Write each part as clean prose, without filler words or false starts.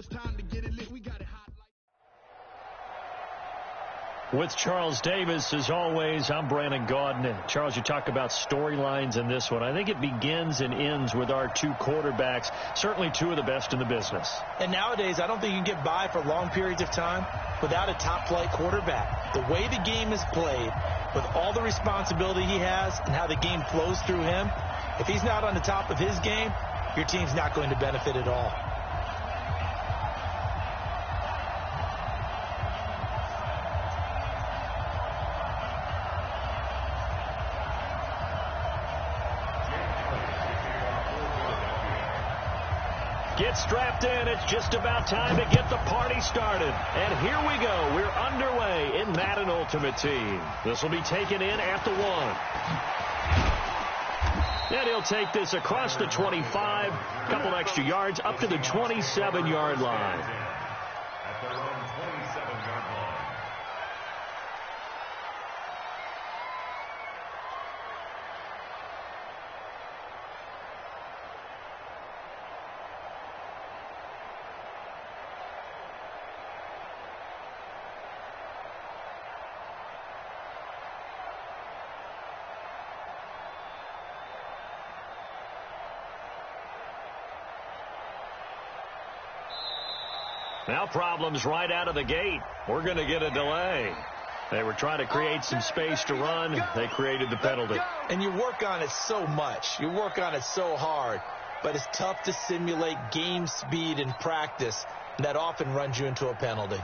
it's time to get it lit. We got it hot. With Charles Davis, as always, I'm Brandon Gaudin. Charles, you talk about storylines in this one. I think it begins and ends with our two quarterbacks, certainly two of the best in the business. And nowadays, I don't think you can get by for long periods of time without a top-flight quarterback. The way the game is played, with all the responsibility he has and how the game flows through him, if he's not on the top of his game, your team's not going to benefit at all. Get strapped in. It's just about time to get the party started. And here we go. We're underway in Madden Ultimate Team. This will be taken in at the 1. And he'll take this across the 25, a couple extra yards, up to the 27-yard line. At their own 27-yard line. Now problems right out of the gate. We're going to get a delay. They were trying to create some space to run. They created the penalty. And you work on it so much. You work on it so hard. But it's tough to simulate game speed in practice. That often runs you into a penalty.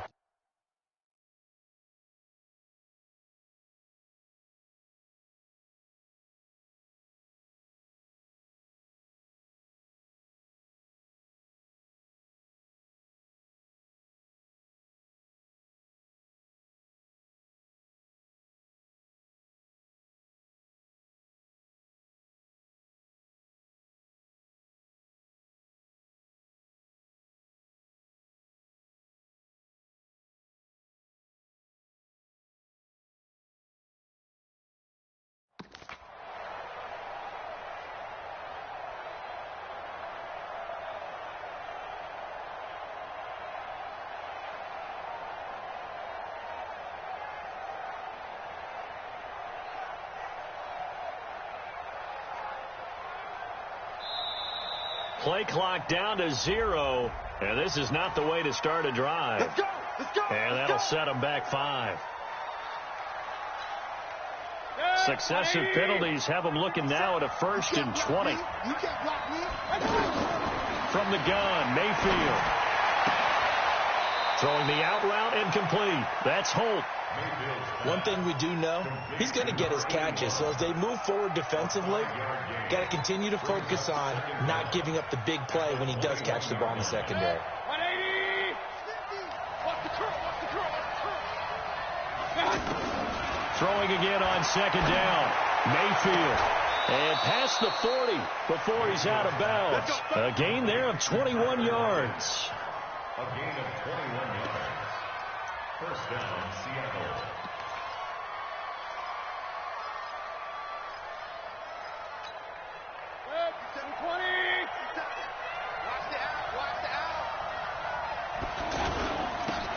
Play clock down to 0, and this is not the way to start a drive. Let's go! Let's go! And that'll set them back 5. Successive penalties have them looking now at a 1st and 20. From the gun, Mayfield. Throwing the out route incomplete. That's Holt. One thing we do know, he's going to get his catches. So as they move forward defensively, got to continue to focus on not giving up the big play when he does catch the ball in the secondary. 180! Watch the curl, watch the curl, watch the curl. Throwing again on 2nd down. Mayfield. And past the 40 before he's out of bounds. A gain there of 21 yards. A gain of 21 yards. First down, Seattle. Good, 720. Watch the out, watch the out.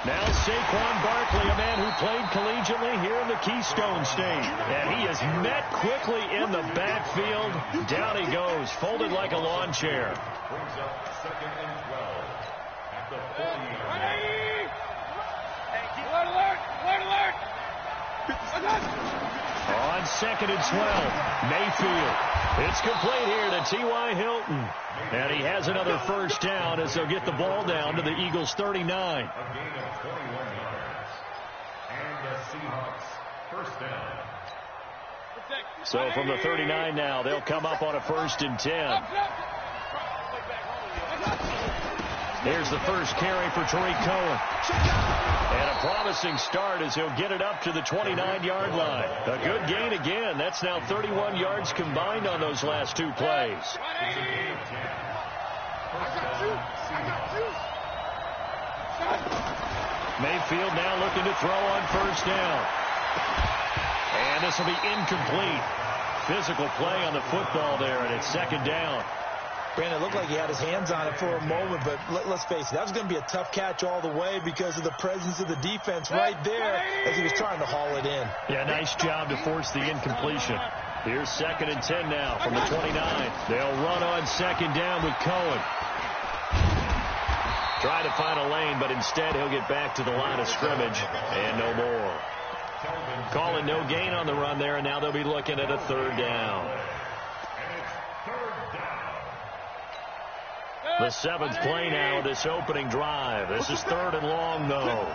Now Saquon Barkley, a man who played collegiately here in the Keystone State. And he is met quickly in the backfield. Down he goes, folded like a lawn chair. Brings up 2nd and 12 at the 40-yard line. Alert, alert, alert, alert. On 2nd and 12, Mayfield. It's complete here to T.Y. Hilton. And he has another first down as they'll get the ball down to the Eagles' 39. A gain of 21 yards. And the Seahawks first down. So from the 39 now, they'll come up on a 1st and 10. Here's the first carry for Tariq Cohen. And a promising start as he'll get it up to the 29-yard line. A good gain again. That's now 31 yards combined on those last 2 plays. Mayfield now looking to throw on 1st down. And this will be incomplete. Physical play on the football there, and it's 2nd down. Brandon, it looked like he had his hands on it for a moment, but let's face it, that was going to be a tough catch all the way because of the presence of the defense right there as he was trying to haul it in. Yeah, nice job to force the incompletion. Here's 2nd and 10 now from the 29. They'll run on 2nd down with Cohen. Try to find a lane, but instead he'll get back to the line of scrimmage and no more. Calling no gain on the run there, and now they'll be looking at a 3rd down. The 7th play now of this opening drive. This is 3rd and long, though.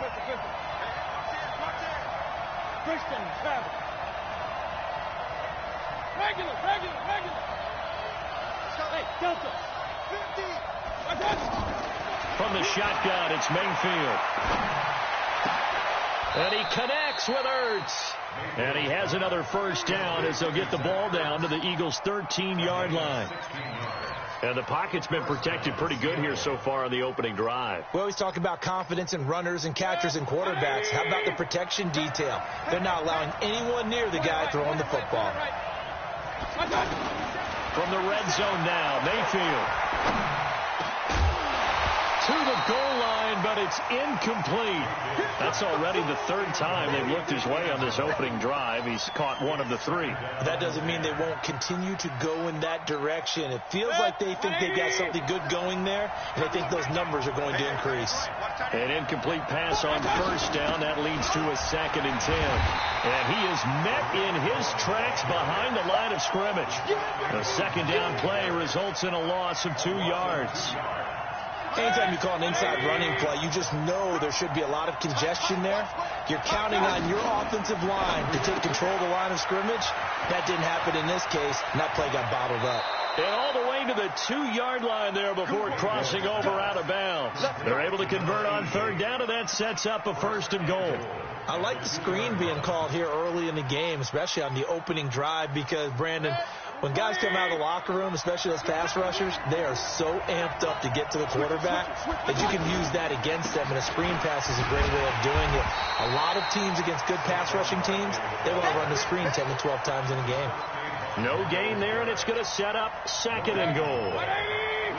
Regular. Hey, Delta. 50. From the shotgun, it's Mayfield. And he connects with Ertz. And he has another 1st down as they'll get the ball down to the Eagles' 13-yard line. And the pocket's been protected pretty good here so far on the opening drive. We always talk about confidence in runners and catchers and quarterbacks. How about the protection detail? They're not allowing anyone near the guy throwing the football. From the red zone now, Mayfield. To the goal line, but it's incomplete. That's already the 3rd time they've looked his way on this opening drive. He's caught 1 of the 3. That doesn't mean they won't continue to go in that direction. It feels like they think they've got something good going there, and they think those numbers are going to increase. An incomplete pass on 1st down. That leads to a 2nd and 10. And he is met in his tracks behind the line of scrimmage. The 2nd down play results in a loss of 2 yards. Anytime you call an inside running play, you just know there should be a lot of congestion there. You're counting on your offensive line to take control of the line of scrimmage. That didn't happen in this case, and that play got bottled up. And all the way to the 2-yard line there before crossing over out of bounds. They're able to convert on 3rd down, and that sets up a 1st and goal. I like the screen being called here early in the game, especially on the opening drive, because, Brandon, when guys come out of the locker room, especially those pass rushers, they are so amped up to get to the quarterback that you can use that against them, and a screen pass is a great way of doing it. A lot of teams against good pass rushing teams, they want to run the screen 10 to 12 times in a game. No gain there, and it's going to set up 2nd and goal.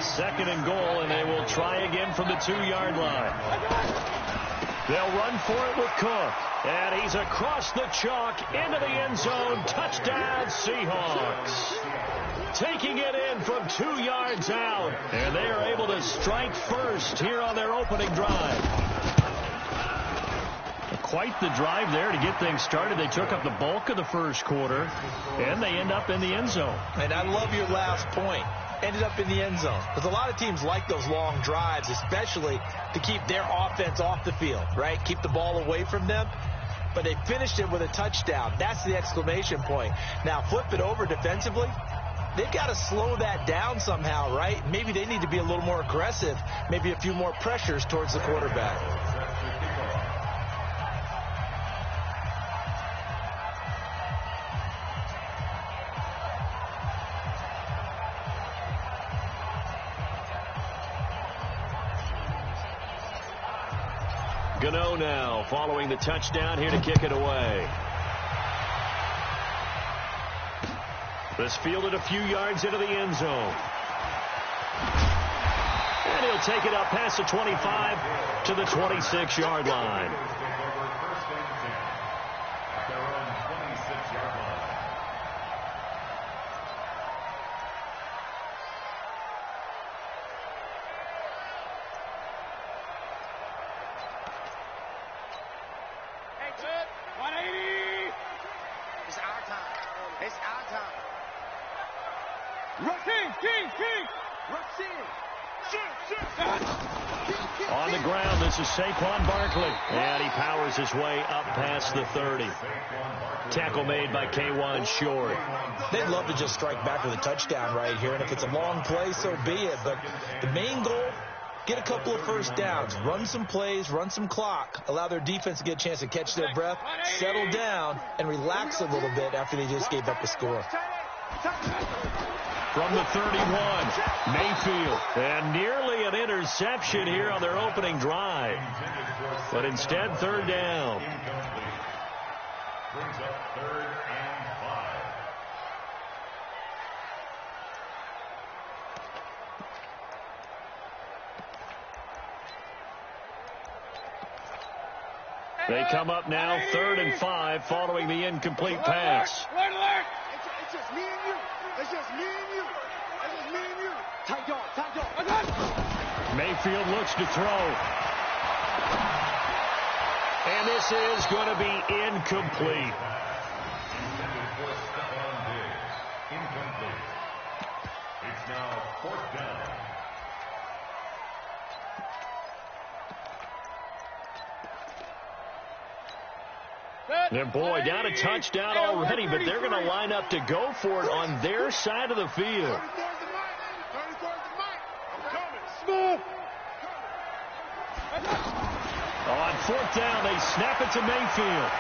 2nd and goal, and they will try again from the 2-yard line. They'll run for it with Cook. And he's across the chalk into the end zone. Touchdown, Seahawks. Taking it in from 2 yards out. And they are able to strike first here on their opening drive. Quite the drive there to get things started. They took up the bulk of the 1st quarter, and they end up in the end zone. And I love your last point. Ended up in the end zone. Because a lot of teams like those long drives, especially to keep their offense off the field, right? Keep the ball away from them. But they finished it with a touchdown. That's the exclamation point. Now, flip it over defensively. They've got to slow that down somehow, right? Maybe they need to be a little more aggressive. Maybe a few more pressures towards the quarterback. Gano now following the touchdown here to kick it away. This fielded a few yards into the end zone. And he'll take it up past the 25 to the 26-yard line. On the ground, this is Saquon Barkley. And he powers his way up past the 30. Tackle made by K1 Short. They'd love to just strike back with a touchdown right here. And if it's a long play, so be it. But the main goal, get a couple of 1st downs. Run some plays, run some clock. Allow their defense to get a chance to catch their breath, settle down, and relax a little bit after they just gave up a score. From the 31, Mayfield. And nearly an interception here on their opening drive. But instead, 3rd down. Brings up 3rd and 5. They come up now 3rd and 5 following the incomplete pass. It's just me and you. It's just me and you. It's just me and you. Tight dog. Mayfield looks to throw. And this is going to be incomplete. Incomplete. It's now 4th down. And boy, down a touchdown already, but they're going to line up to go for it on their side of the field. On 4th down, they snap it to Mayfield.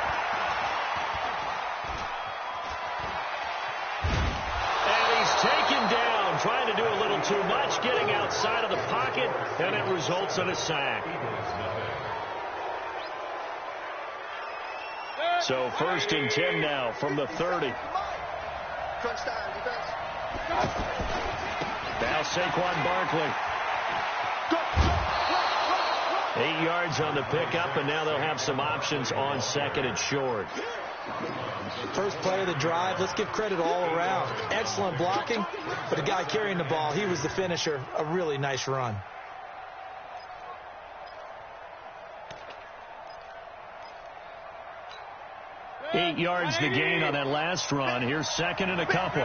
And he's taken down, trying to do a little too much, getting outside of the pocket, and it results in a sack. So 1st and 10 now from the 30. Now Saquon Barkley. 8 yards on the pickup, and now they'll have some options on 2nd and short. First play of the drive, let's give credit all around. Excellent blocking, but the guy carrying the ball, he was the finisher. A really nice run. Eight yards the gain on that last run. Here's 2nd and a couple.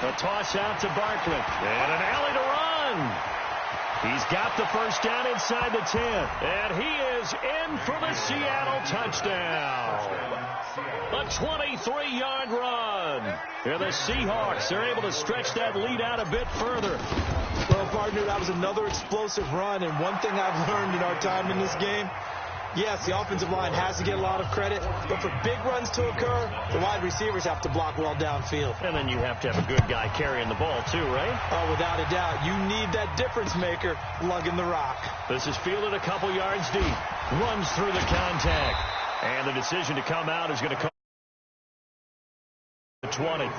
A toss out to Barkley. And an alley to run. He's got the first down inside the 10. And he is in for the Seattle touchdown. A 23-yard run. And the Seahawks are able to stretch that lead out a bit further. Well, partner, that was another explosive run. And one thing I've learned in our time in this game, yes, the offensive line has to get a lot of credit, but for big runs to occur, the wide receivers have to block well downfield. And then you have to have a good guy carrying the ball, too, right? Oh, without a doubt. You need that difference maker lugging the rock. This is fielded a couple yards deep. Runs through the contact. And the decision to come out is going to come to 20.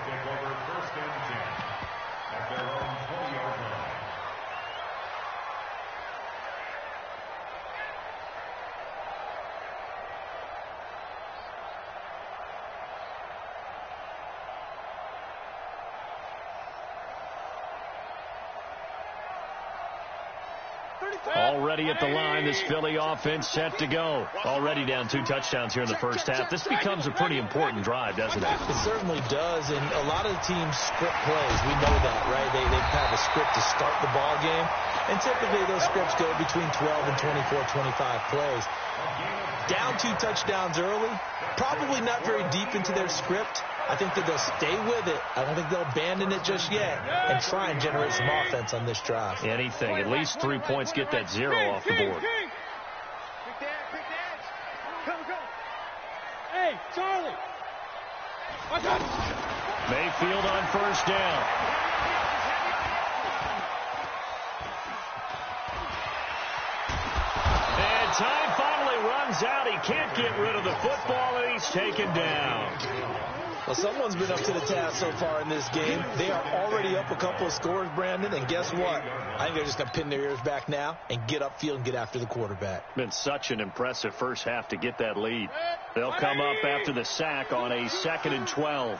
Already at the line, this Philly offense set to go. Already down 2 touchdowns here in the first half. This becomes a pretty important drive, doesn't it? It certainly does, and a lot of the teams script plays. We know that, right? They have a script to start the ball game, and typically those scripts go between 12 and 24, 25 plays. Down 2 touchdowns early, probably not very deep into their script. I think that they'll stay with it. I don't think they'll abandon it just yet and try and generate some offense on this drive. Anything. At least 3 points, get that 0 off the board. Hey, Charlie. Mayfield on first down. And time finally runs out. He can't get rid of the football, and he's taken down. Well, someone's been up to the task so far in this game. They are already up a couple of scores, Brandon, and guess what? I think they're just going to pin their ears back now and get upfield and get after the quarterback. Been such an impressive first half to get that lead. They'll come up after the sack on a 2nd and 12.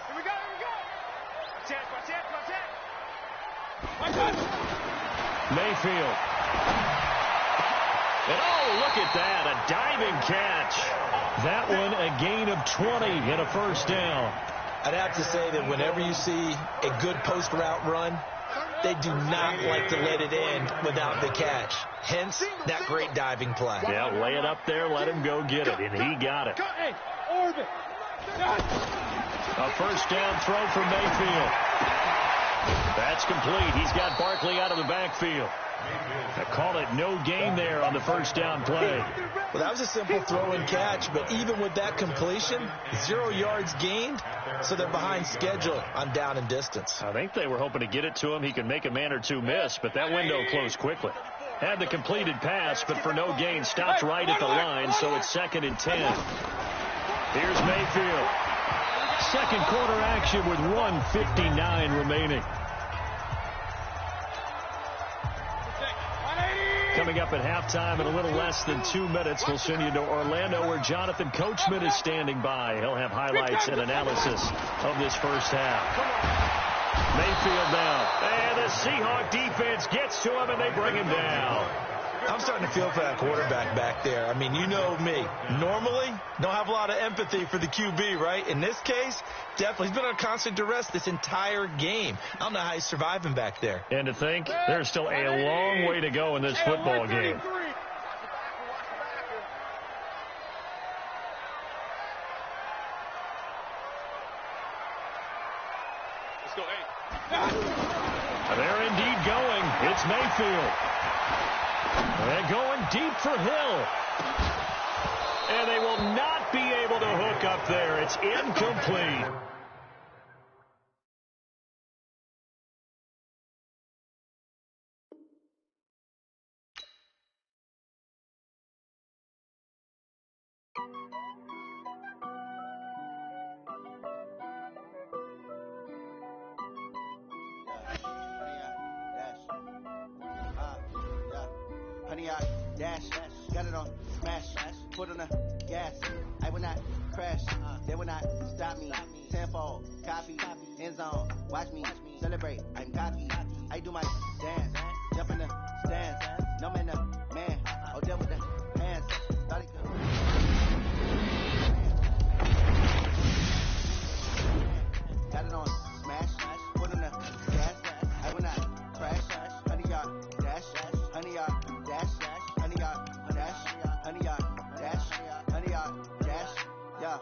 Mayfield. And oh, look at that, a diving catch. That one a gain of 20 and a first down. I'd have to say that whenever you see a good post route run, they do not like to let it end without the catch. Hence, that great diving play. Yeah, lay it up there, let him go get it, and he got it. A first down throw for Mayfield. That's complete. He's got Barkley out of the backfield. I call it no gain there on the first down play. Well, that was a simple throw and catch, but even with that completion, 0 yards gained, so they're behind schedule on down and distance. I think they were hoping to get it to him. He could make a man or two miss, but that window closed quickly. Had the completed pass, but for no gain, stopped right at the line, so it's 2nd and 10. Here's Mayfield. Second quarter action with 1:59 remaining. Coming up at halftime in a little less than 2 minutes, we'll send you to Orlando where Jonathan Coachman is standing by. He'll have highlights and analysis of this first half. Mayfield now. And the Seahawk defense gets to him, and they bring him down. I'm starting to feel for that quarterback back there. I mean, you know me. Normally, don't have a lot of empathy for the QB, right? In this case, definitely. He's been on constant duress this entire game. I don't know how he's surviving back there. And to think, there's still a long way to go in this football game. Let's go, They're indeed going. It's Mayfield. They're going deep for Hill. And they will not be able to hook up there. It's incomplete. Dash, got it on smash, foot on the gas. I will not crash, they will not stop me. Tenfold, copy, end zone, watch me celebrate. I'm cocky, I do my dance, jump in the stands. No man, man, oh them with the hands. Thought he could. Got it on smash, foot on the gas. I will not crash, 100-yard dash, 100-yard dash. 100-yard dash, yeah.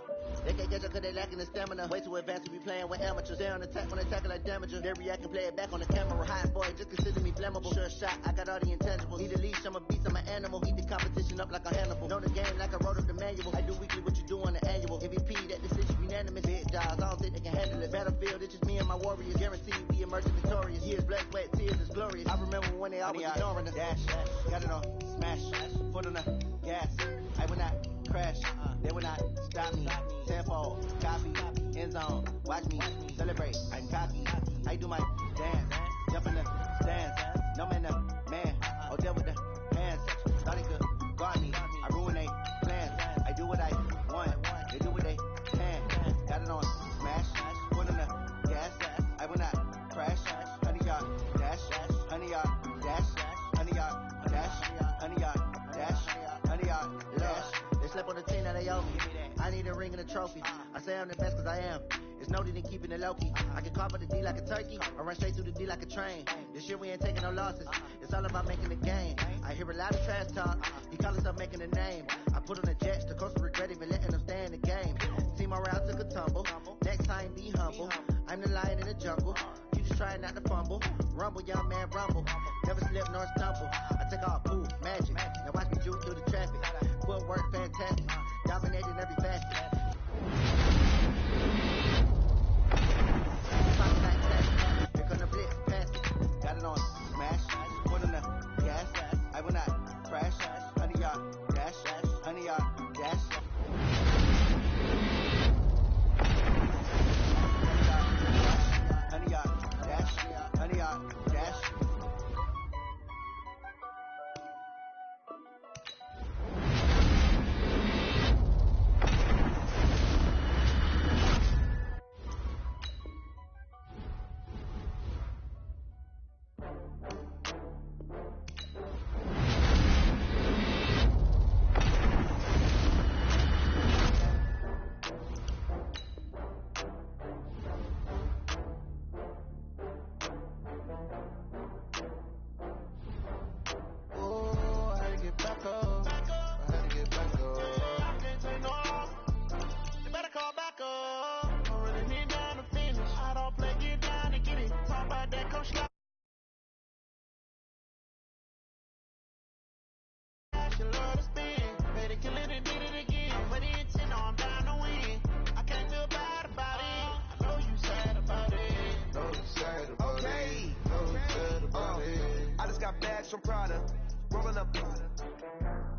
They can't get you cause they lacking the stamina. Way too advanced to be playing with amateurs. They on attack when they tackle like damager. They react and play it back on the camera. Hot boy, just consider me flammable. Sure shot, I got all the intangibles. Need a leash, I'm a beast, I'm an animal. Eat the competition up like a Hannibal. Know the game like I wrote up the manual. I do weekly what you do on the annual. MVP, that decision unanimous. Big jobs, I don't think they can handle it. Battlefield, it's just me and my warriors. Guaranteed we emerging victorious. Years, blood, sweat, tears, is glorious. I remember when they always ignoring the dash. Got it on smash, foot on the gas. I will not crash, they will not stop me. Tenfold, copy, end zone, watch me celebrate. I'm cocky, I do my dance, jump in the stands. No man, man, oh them with the hands. Thought he could guard me, I ruin they plans. I do what I want, they do what they can. Got it on smash, foot on the gas. I will not crash, 100-yard dash, 100-yard dash, 100-yard dash, 100-yard dash, 100-yard dash. They slept on the team that they owe me. I need a ring and a trophy. I say I'm the best cause I am. It's noted in keeping it low-key. I can carve up the D like a turkey or run straight through the D like a train. This year we ain't taking no losses. It's all about making the game. I hear a lot of trash talk. He call himself making a name. I put on the Jets. The coach will regret even letting them stay in the game. Team morale took a tumble. Next time be humble. I'm the lion in the jungle. You just try not to fumble. Rumble, young man, rumble. Never slip nor stumble. I take off, move, magic. Now watch me juke through the traffic. Footwork fantastic. Dominating every facet. Here come the blitz, pass it. Got it on smash, foot on the gas. I will not crash, 100-yard dash, 100-yard dash. 100-yard dash, 100-yard dash. From Prada, rolling up.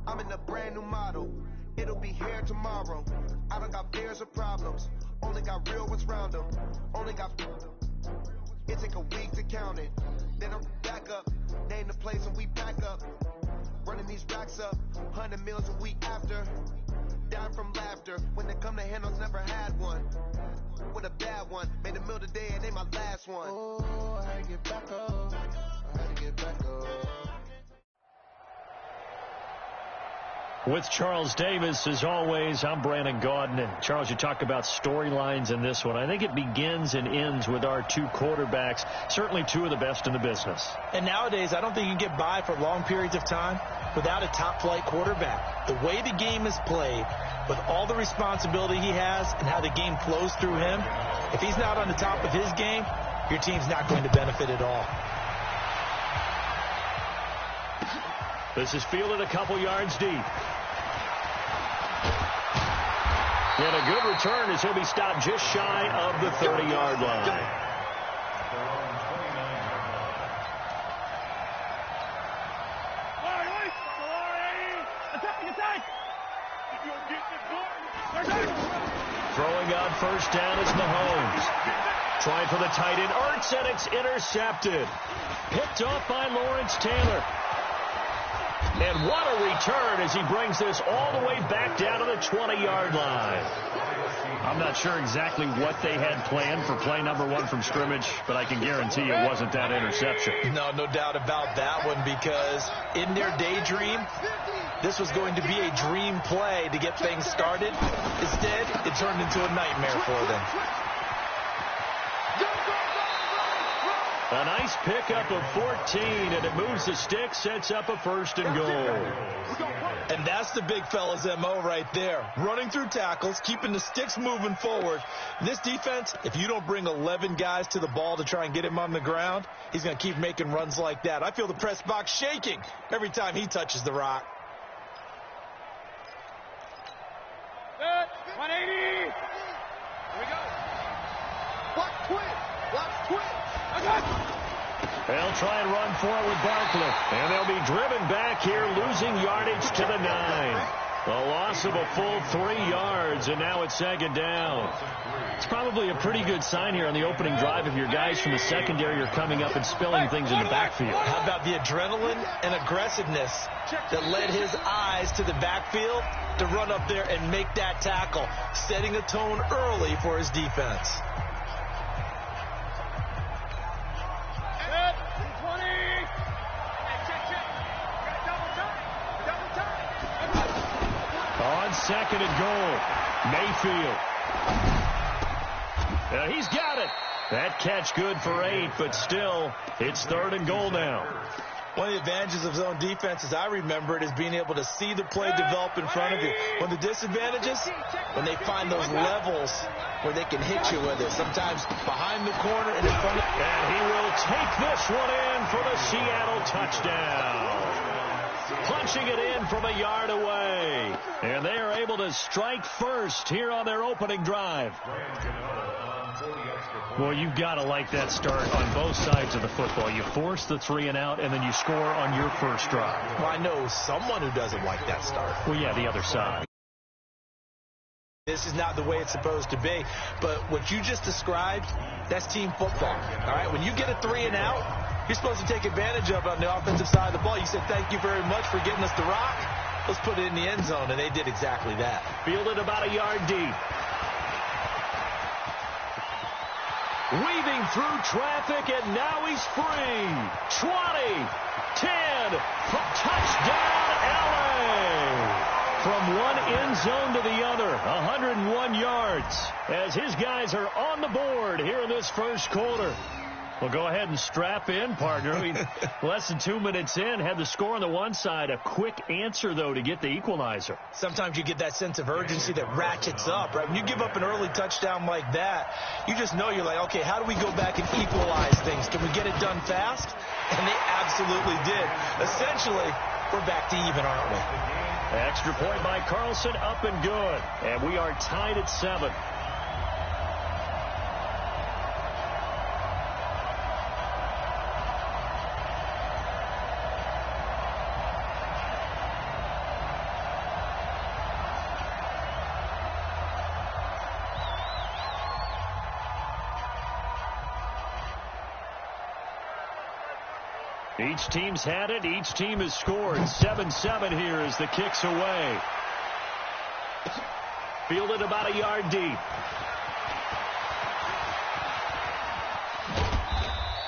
I'm in a brand new model. It'll be here tomorrow. I don't got fears or problems. Only got real ones round them. Only got. It take a week to count it. Then I'm back up. Name the place and we pack up. running these racks up, 100 meals a week after. Dying from laughter, when it come to handles, never had one. With a bad one, made a meal today and ain't my last one. Oh, I had to get back up, I had to get back up. With Charles Davis, as always, I'm Brandon Gaudin. And Charles, you talk about storylines in this one. I think it begins and ends with our two quarterbacks, certainly two of the best in the business. And nowadays, I don't think you can get by for long periods of time without a top-flight quarterback. The way the game is played, with all the responsibility he has and how the game flows through him, if he's not on the top of his game, your team's not going to benefit at all. This is fielded a couple yards deep. And a good return as he'll be stopped just shy of the 30-yard line. Throwing on first down is Mahomes. Trying for the tight end, Ertz, and it's intercepted. Picked off by Lawrence Taylor. And what a return as he brings this all the way back down to the 20-yard line. I'm not sure exactly what they had planned for play number one from scrimmage, but I can guarantee you it wasn't that interception. No doubt about that one, because in their daydream, this was going to be a dream play to get things started. Instead, it turned into a nightmare for them. A nice pickup of 14, and it moves the stick, sets up a first and goal. And that's the big fella's M.O. right there. Running through tackles, keeping the sticks moving forward. This defense, if you don't bring 11 guys to the ball to try and get him on the ground, he's going to keep making runs like that. I feel the press box shaking every time he touches the rock. 180. Here we go. Watch twin. Watch twin. They'll try and run for it with Barkley. And they'll be driven back here, losing yardage to the 9. A loss of a full 3 yards, and now it's second down. It's probably a pretty good sign here on the opening drive if your guys from the secondary are coming up and spilling things in the backfield. How about the adrenaline and aggressiveness that led his eyes to the backfield to run up there and make that tackle, setting a tone early for his defense. On second and goal, Mayfield. He's got it. That catch good for 8, but still, it's third and goal now. One of the advantages of zone defense, as I remember it, is being able to see the play develop in front of you. One of the disadvantages, when they find those levels where they can hit you with it, sometimes behind the corner and in front of you. And he will take this one in for the Seattle touchdown. Punching it in from a yard away. And they are able to strike first here on their opening drive. Well, you've got to like that start on both sides of the football. You force the 3 and out, and then you score on your first drive. Well, I know someone who doesn't like that start. Well, yeah, the other side. This is not the way it's supposed to be. But what you just described, that's team football. All right, when you get a 3 and out, you're supposed to take advantage of it on the offensive side of the ball. You said, thank you very much for getting us the rock. Let's put it in the end zone, and they did exactly that. Fielded about a yard deep. Weaving through traffic, and now he's free. 20, 10, touchdown, LA! From one end zone to the other, 101 yards, as his guys are on the board here in this first quarter. Well, go ahead and strap in, partner. I mean, less than 2 minutes in, had the score on the one side. A quick answer, though, to get the equalizer. Sometimes you get that sense of urgency that ratchets up, right? When you give up an early touchdown like that, you just know you're like, okay, how do we go back and equalize things? Can we get it done fast? And they absolutely did. Essentially, we're back to even, aren't we? Extra point by Carlson, up and good. And we are tied at 7. Each team's had it. Each team has scored. 7-7 here as the kick's away. Fielded about a yard deep.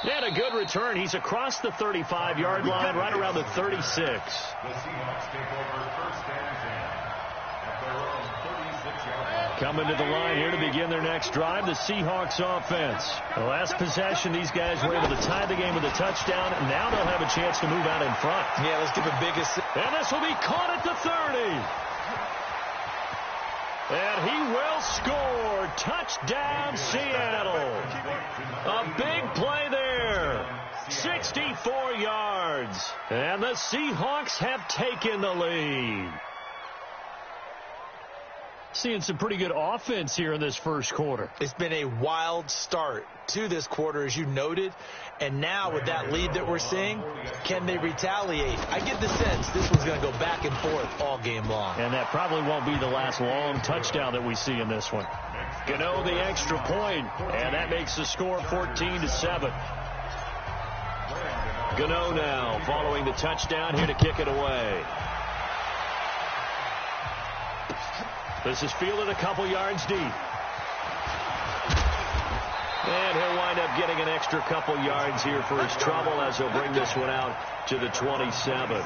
And a good return. He's across the 35-yard line, right around the 36. The Seahawks take over first and 10 at their own 36-yard line. Coming to the line here to begin their next drive, the Seahawks offense. The last possession, these guys were able to tie the game with a touchdown, and now they'll have a chance to move out in front. Yeah, let's give a big assist. And this will be caught at the 30. And he will score. Touchdown, Seattle. A big play there. 64 yards. And the Seahawks have taken the lead. Seeing some pretty good offense here in this first quarter. It's been a wild start to this quarter, as you noted. And now with that lead that we're seeing, can they retaliate? I get the sense this one's going to go back and forth all game long. And that probably won't be the last long touchdown that we see in this one. Gano the extra point, and that makes the score 14-7. Gano now following the touchdown here to kick it away. This is fielded a couple yards deep. And he'll wind up getting an extra couple yards here for his trouble as he'll bring this one out to the 27.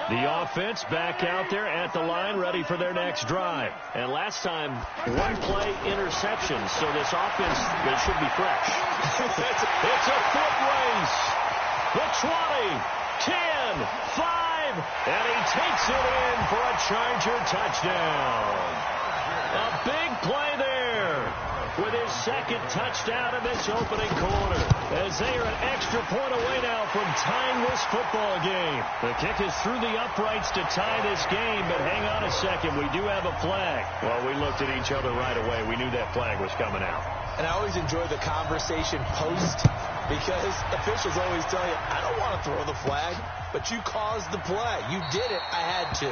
The offense back out there at the line, ready for their next drive. And last time, one-play interception, so this offense, they should be fresh. It's a foot race. The 20, 10, 5. And he takes it in for a Charger touchdown. A big play there with his second touchdown in this opening quarter. As they are an extra point away now from tying this football game. The kick is through the uprights to tie this game, but hang on a second. We do have a flag. Well, we looked at each other right away. We knew that flag was coming out. And I always enjoy the conversation post, because officials always tell you, I don't want to throw the flag, but you caused the play. You did it. I had to.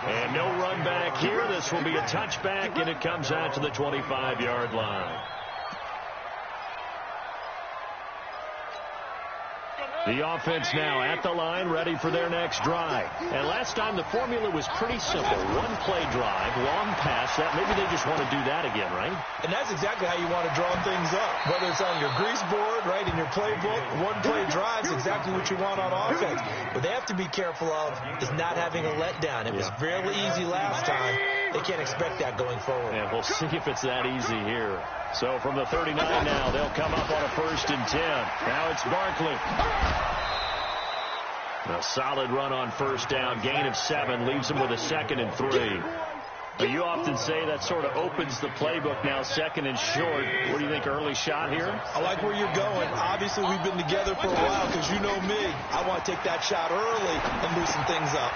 And no run back here. This will be a touchback, and it comes out to the 25-yard line. The offense now at the line, ready for their next drive. And last time the formula was pretty simple. One-play drive, long pass. That maybe they just want to do that again, right? And that's exactly how you want to draw things up. Whether it's on your grease board, right, in your playbook, one-play drive is exactly what you want on offense. What they have to be careful of is not having a letdown. It was fairly easy last time. They can't expect that going forward. And we'll see if it's that easy here. So from the 39 now, they'll come up on a 1st and 10. Now it's Barkley. A solid run on first down. Gain of 7 leaves them with a 2nd and 3. But you often say that sort of opens the playbook now, 2nd and short. What do you think, early shot here? I like where you're going. Obviously, we've been together for a while because you know me. I want to take that shot early and loosen things up.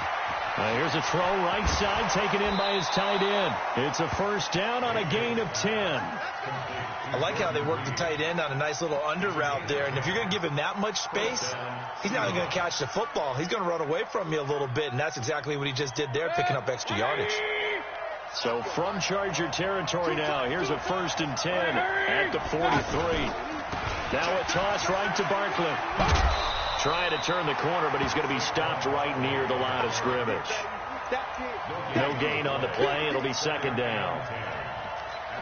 Here's a throw right side, taken in by his tight end. It's a 1st down on a gain of 10. I like how they work the tight end on a nice little under route there. And if you're going to give him that much space, he's not going to catch the football. He's going to run away from you a little bit, and that's exactly what he just did there, picking up extra yardage. So from Charger territory now, here's a 1st and 10 at the 43. Now a toss right to Barkley. Trying to turn the corner, but he's going to be stopped right near the line of scrimmage. No gain on the play. It'll be 2nd down.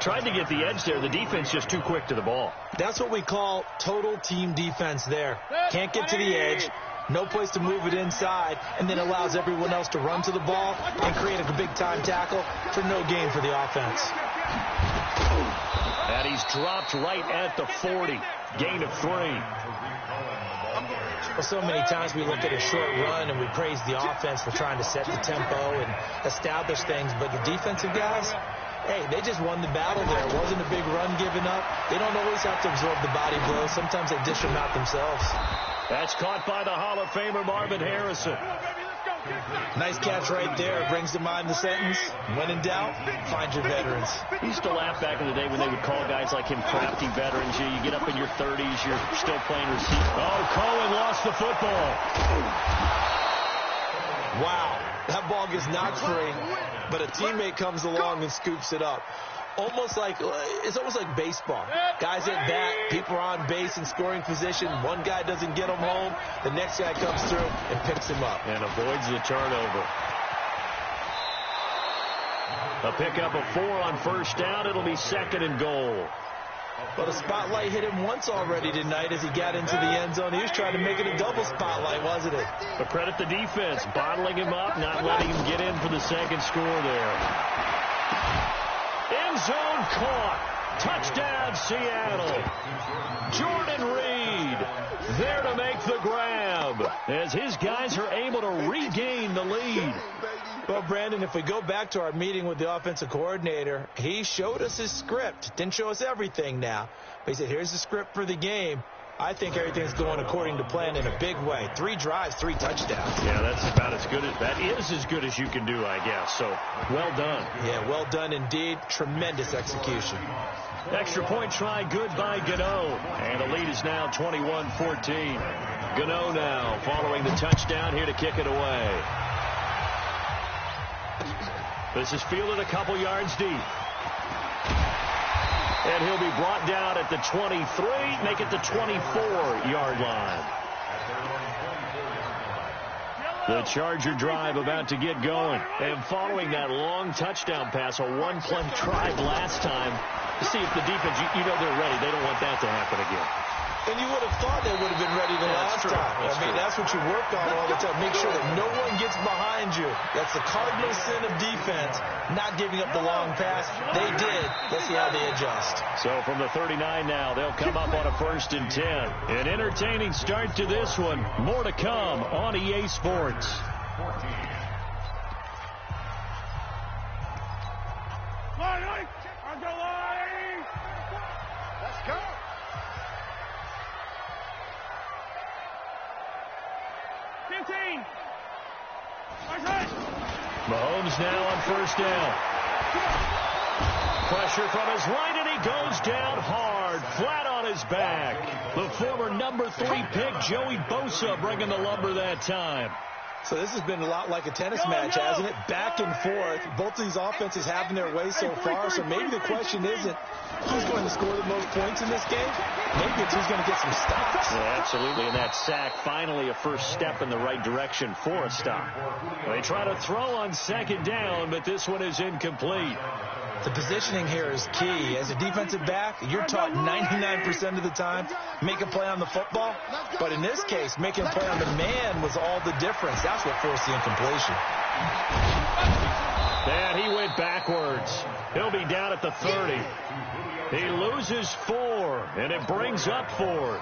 Tried to get the edge there. The defense just too quick to the ball. That's what we call total team defense there. Can't get to the edge. No place to move it inside, and then allows everyone else to run to the ball and create a big-time tackle for no gain for the offense. And he's dropped right at the 40. Gain of 3. Well, so many times we look at a short run and we praise the offense for trying to set the tempo and establish things, but the defensive guys, hey, they just won the battle there. It wasn't a big run given up. They don't always have to absorb the body blows. Sometimes they dish them out themselves. That's caught by the Hall of Famer Marvin Harrison. Nice catch right there. Brings to mind the sentence, when in doubt, find your veterans. We used to laugh back in the day when they would call guys like him crafty veterans. You get up in your 30s, you're still playing receiver. Oh, Cohen lost the football. Wow, that ball gets knocked free, but a teammate comes along and scoops it up. almost like baseball. Guys at bat, people are on base in scoring position. One guy doesn't get them home. The next guy comes through and picks him up. And avoids the turnover. A pickup of 4 on first down. It'll be 2nd and goal. Well, the spotlight hit him once already tonight as he got into the end zone. He was trying to make it a double spotlight, wasn't it? But credit the defense, bottling him up, not letting him get in for the second score there. End zone caught. Touchdown, Seattle. Jordan Reed there to make the grab as his guys are able to regain the lead. Well, Brandon, if we go back to our meeting with the offensive coordinator, he showed us his script. Didn't show us everything now. But he said, here's the script for the game. I think everything's going according to plan in a big way. 3 drives, 3 touchdowns. Yeah, that's about as good as that is as good as you can do, I guess. So, well done. Yeah, well done indeed. Tremendous execution. Extra point try, good by Gano. And the lead is now 21-14. Gano now following the touchdown here to kick it away. This is fielded a couple yards deep. And he'll be brought down at the 23, make it the 24-yard line. The Charger drive about to get going. And following that long touchdown pass, a one-play drive last time, to see if the defense, you know they're ready. They don't want that to happen again. And you would have thought they would have been ready the last time. That's what you worked on all the time. Make sure that no one gets behind you. That's the cardinal sin of defense, not giving up the long pass. They did. Let's see how they adjust. So from the 39 now, they'll come up on a 1st and 10. An entertaining start to this one. More to come on EA Sports. Let's go. Mahomes now on 1st down. Pressure from his right, and he goes down hard, flat on his back. The former number 3 pick, Joey Bosa, bringing the lumber that time. So this has been a lot like a tennis match, hasn't it? Back and forth. Both of these offenses having their way so far. So maybe the question isn't who's going to score the most points in this game. Maybe it's who's going to get some stops. Yeah, absolutely. And that sack, finally a first step in the right direction for a stop. They try to throw on 2nd down, but this one is incomplete. The positioning here is key. As a defensive back, you're taught 99% of the time, make a play on the football. But in this case, making a play on the man was all the difference. That's what forced the incompletion. And he went backwards. He'll be down at the 30. He loses 4, and it brings up 4th.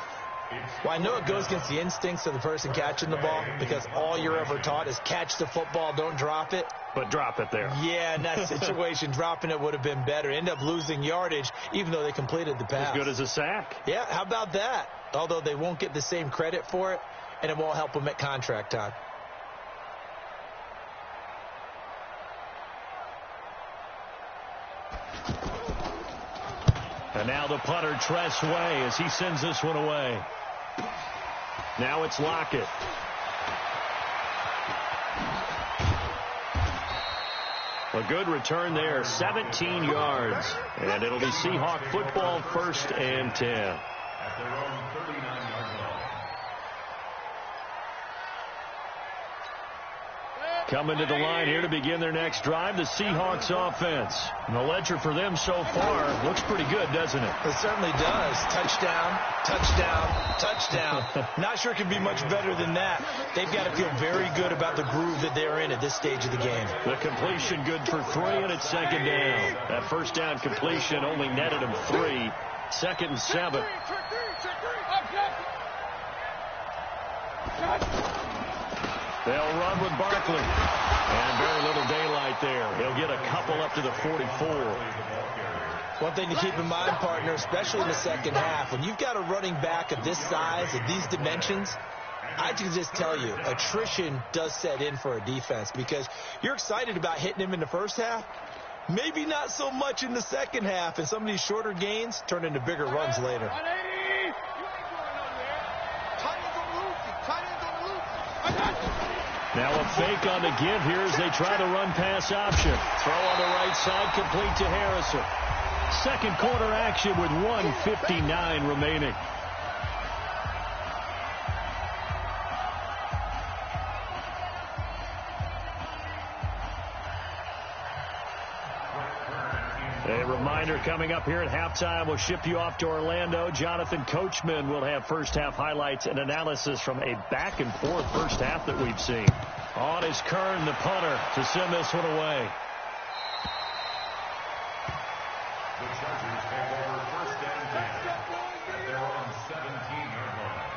Well, I know it goes against the instincts of the person catching the ball because all you're ever taught is catch the football, don't drop it. But drop it there. Yeah, in that situation, dropping it would have been better. End up losing yardage, even though they completed the pass. As good as a sack. Yeah, how about that? Although they won't get the same credit for it, and it won't help them at contract time. And now the punter, Tress Way, as he sends this one away. Now it's Lockett. A good return there, 17 yards. And it'll be Seahawk football, 1st and 10. At their own 39-yard line. Coming to the line here to begin their next drive, the Seahawks offense. And the ledger for them so far looks pretty good, doesn't it? It certainly does. Touchdown, touchdown, touchdown. Not sure it could be much better than that. They've got to feel very good about the groove that they're in at this stage of the game. The completion good for 3, and it's 2nd down. That first down completion only netted him 3. 2nd and 7. They'll run with Barkley. And very little daylight there. He'll get a couple up to the 44. One thing to keep in mind, partner, especially in the second half, when you've got a running back of this size, of these dimensions, I can just tell you, attrition does set in for a defense because you're excited about hitting him in the first half. Maybe not so much in the second half, and some of these shorter gains turn into bigger runs later. Now a fake on the give here as they try the run-pass option. Throw on the right side, complete to Harrison. Second quarter action with 1:59 remaining. A reminder coming up here at halftime, we'll ship you off to Orlando. Jonathan Coachman will have first half highlights and analysis from a back and forth first half that we've seen. On is Kern, the punter, to send this one away. The Chargers take over first and 10 at their own 17-yard line.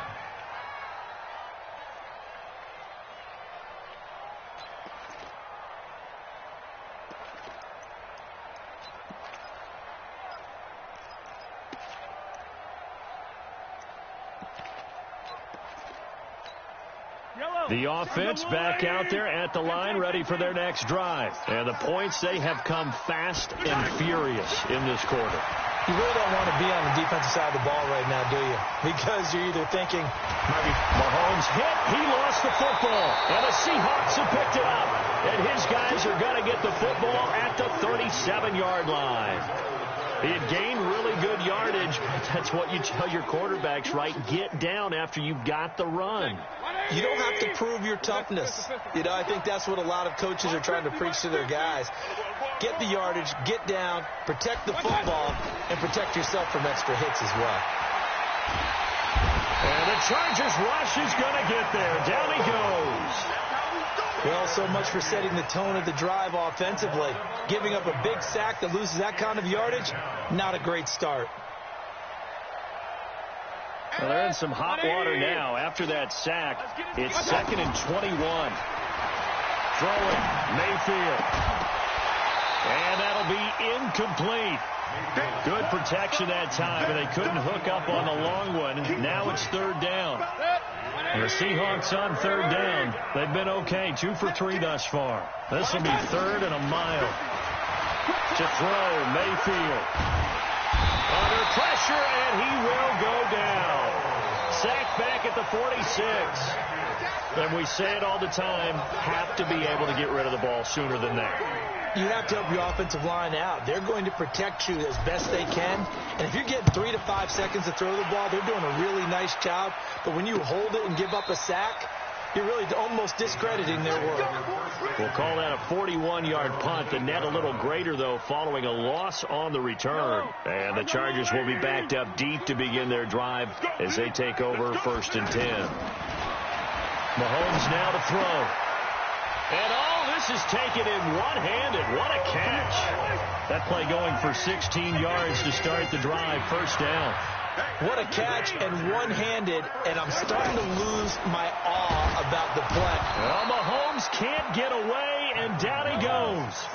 The offense back out there at the line, ready for their next drive. And the points, they have come fast and furious in this quarter. You really don't want to be on the defensive side of the ball right now, do you? Because you're either thinking, Mahomes hit, he lost the football, and the Seahawks have picked it up. And his guys are going to get the football at the 37-yard line. He had gained really good yardage. That's what you tell your quarterbacks, right? Get down after you've got the run. You don't have to prove your toughness. You know, I think that's what a lot of coaches are trying to preach to their guys. Get the yardage, get down, protect the football, and protect yourself from extra hits as well. And the Chargers rush is going to get there. Down he goes. Well, so much for setting the tone of the drive offensively. Giving up a big sack that loses that kind of yardage, not a great start. Well, they're in some hot water now. After that sack, it's 2nd and 21. Throwing, Mayfield. And that'll be incomplete. Good protection that time, and they couldn't hook up on the long one. Now it's 3rd down. And the Seahawks on 3rd down. They've been okay, 2 for 3 thus far. This will be 3rd and a mile. To throw, Mayfield. Under pressure, and he will go down. Sacked back at the 46. And we say it all the time, have to be able to get rid of the ball sooner than that. You have to help your offensive line out. They're going to protect you as best they can. And if you're getting 3 to 5 seconds to throw the ball, they're doing a really nice job. But when you hold it and give up a sack, you're really almost discrediting their work. We'll call that a 41-yard punt. The net a little greater, though, following a loss on the return. And the Chargers will be backed up deep to begin their drive as they take over 1st and 10. Mahomes now to throw. And this is taken in one-handed. What a catch. That play going for 16 yards to start the drive. 1st down. What a catch and one-handed, and I'm starting to lose my awe about the play. Well, Mahomes can't get away, and down he goes.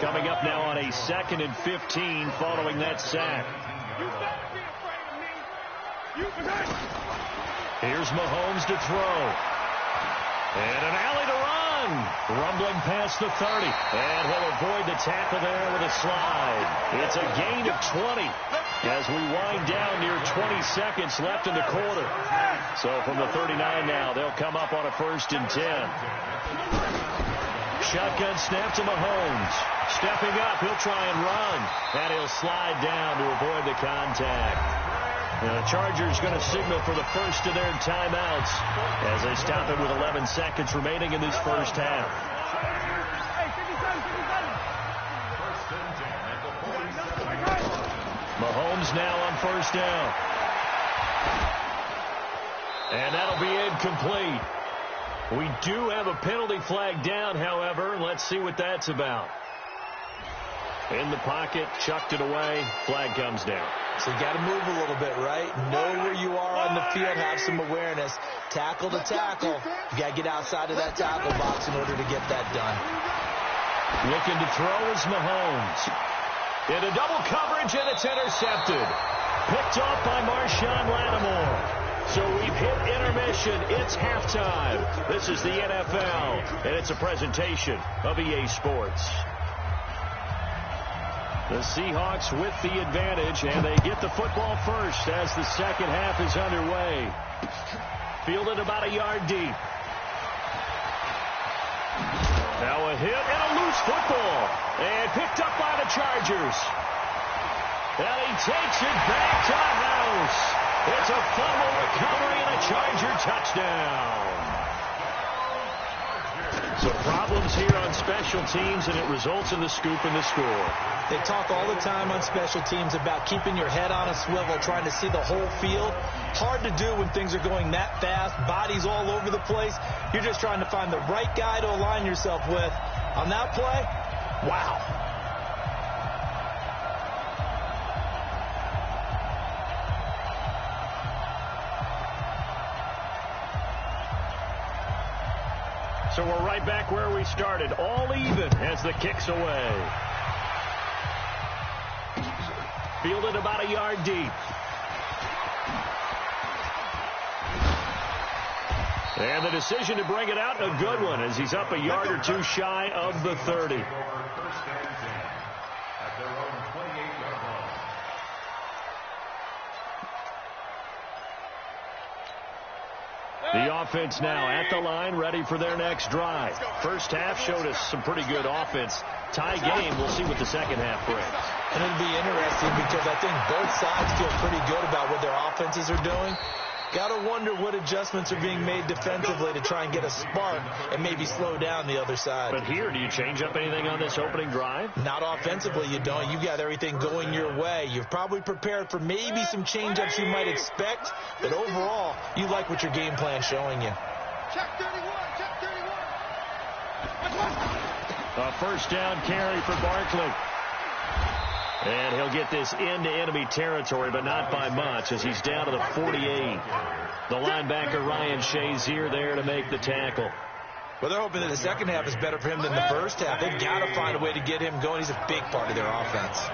Coming up now on a 2nd and 15 following that sack. Here's Mahomes to throw. And an alley to run. Rumbling past the 30. And he'll avoid the tackle there with a slide. It's a gain of 20 as we wind down near 20 seconds left in the quarter. So from the 39 now, they'll come up on a 1st and 10. Shotgun snap to Mahomes. Stepping up, he'll try and run. And he'll slide down to avoid the contact. The Chargers going to signal for the first of their timeouts as they stop it with 11 seconds remaining in this first half. Mahomes now on 1st down. And that'll be incomplete. We do have a penalty flag down, however. Let's see what that's about. In the pocket, chucked it away, flag comes down. So you got to move a little bit, right? Know where you are on the field, have some awareness. Tackle to tackle. You got to get outside of that tackle box in order to get that done. Looking to throw is Mahomes. Into double coverage, and it's intercepted. Picked off by Marshawn Lattimore. So we've hit intermission. It's halftime. This is the NFL, and it's a presentation of EA Sports. The Seahawks with the advantage, and they get the football first as the second half is underway. Fielded about a yard deep. Now a hit and a loose football. And picked up by the Chargers. And he takes it back to the house. It's a fumble recovery and a Charger touchdown. So problems here on special teams, and it results in the scoop and the score. They talk all the time on special teams about keeping your head on a swivel, trying to see the whole field. Hard to do when things are going that fast, bodies all over the place. You're just trying to find the right guy to align yourself with. On that play, wow. So we're right back where we started, all even as the kick's away. Fielded about a yard deep. And the decision to bring it out, a good one, as he's up a yard or two shy of the 30. First and 10 at their own 28-yard line. The offense now at the line, ready for their next drive. First half showed us some pretty good offense. Tie game, we'll see what the second half brings. And it'll be interesting because I think both sides feel pretty good about what their offenses are doing. Got to wonder what adjustments are being made defensively to try and get a spark and maybe slow down the other side. But here, do you change up anything on this opening drive? Not offensively, you don't. You've got everything going your way. You've probably prepared for maybe some change-ups you might expect, but overall, you like what your game plan's showing you. Check 31, check 31. A first down carry for Barkley. And he'll get this into enemy territory, but not by much, as he's down to the 48. The linebacker, Ryan Shazier, there to make the tackle. Well, they're hoping that the second half is better for him than the first half. They've got to find a way to get him going. He's a big part of their offense.